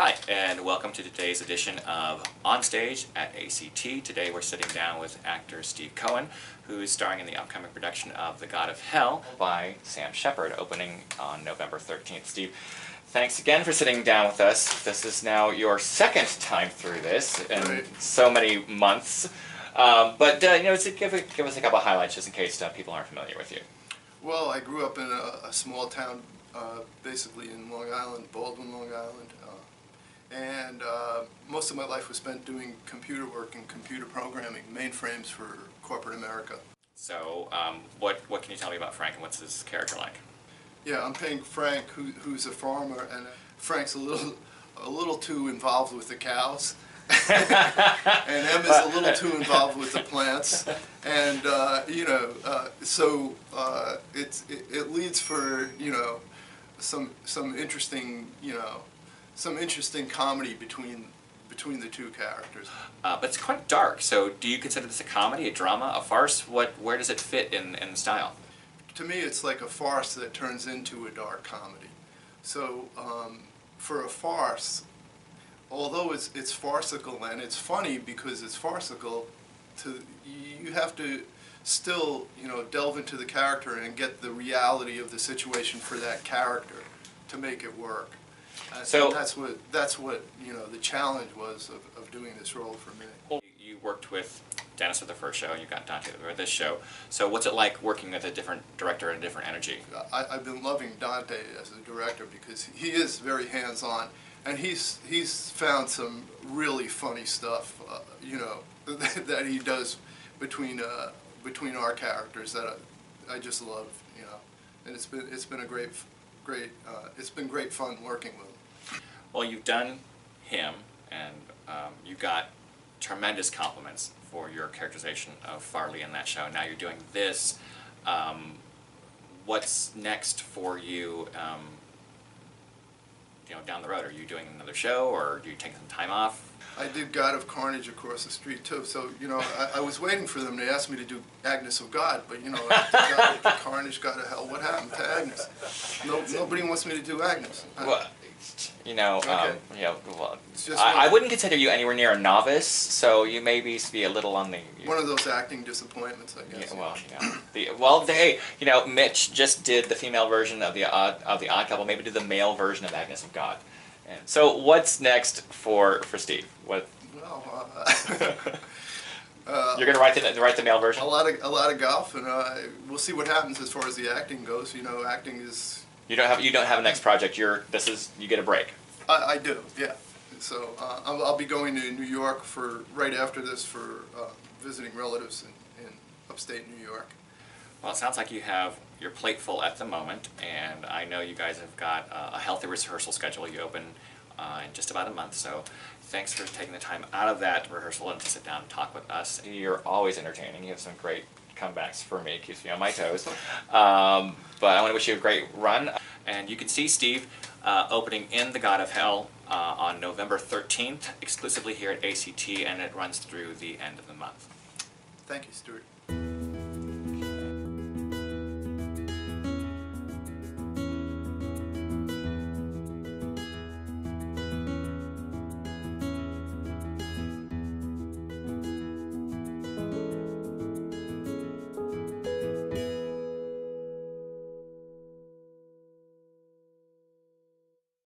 Hi, and welcome to today's edition of On Stage at A.C.T. Today we're sitting down with actor Steve Cohen, who's starring in the upcoming production of The God of Hell by Sam Shepard, opening on November 13th. Steve, thanks again for sitting down with us. This is now your second time through this in so many months. But give us a couple of highlights just in case people aren't familiar with you. Well, I grew up in a small town, basically in Long Island, Baldwin, Long Island. And most of my life was spent doing computer work and computer programming, mainframes for corporate America. So, what can you tell me about Frank, and what's his character like? Yeah, I'm playing Frank, who's a farmer, and Frank's a little too involved with the cows, and Em is a little too involved with the plants, and so it leads for some interesting comedy between the two characters. But it's quite dark, so do you consider this a comedy, a drama, a farce? Where does it fit in the style? To me, it's like a farce that turns into a dark comedy. So for a farce, although it's farcical and it's funny because it's farcical, you have to still delve into the character and get the reality of the situation for that character to make it work. So and that's what the challenge was of doing this role for me. Well, you worked with Dennis for the first show, and you got Dante for this show. So what's it like working with a different director and a different energy? I've been loving Dante as a director because he is very hands-on, and he's found some really funny stuff, that he does between our characters that I just love, and it's been great fun working with him. Well, you've done him, and you got tremendous compliments for your characterization of Farley in that show. Now you're doing this. What's next for you? Down the road, are you doing another show, or do you take some time off? I did God of Carnage across the street too, so I was waiting for them. They asked me to do Agnes of God, but God of Carnage, God of Hell. What happened to Agnes? Nobody wants me to do Agnes. Well, okay. Well, I wouldn't consider you anywhere near a novice, so you may be a little on the... One of those acting disappointments, I guess. Hey, Mitch just did the female version of the Odd Couple. Maybe do the male version of Agnes of God. And so, what's next for Steve? What? Well, you're gonna write the male version. A lot of golf, and we'll see what happens as far as the acting goes. Acting is. You don't have a next project. You get a break. I do, yeah. So I'll be going to New York right after this for visiting relatives in upstate New York. Well, it sounds like you have your plate full at the moment, and I know you guys have got a healthy rehearsal schedule. You open in just about a month, so thanks for taking the time out of that rehearsal and to sit down and talk with us. You're always entertaining. You have some great comebacks for me. It keeps me on my toes. But I want to wish you a great run. And you can see Steve opening in The God of Hell on November 13th, exclusively here at A.C.T., and it runs through the end of the month. Thank you, Stuart.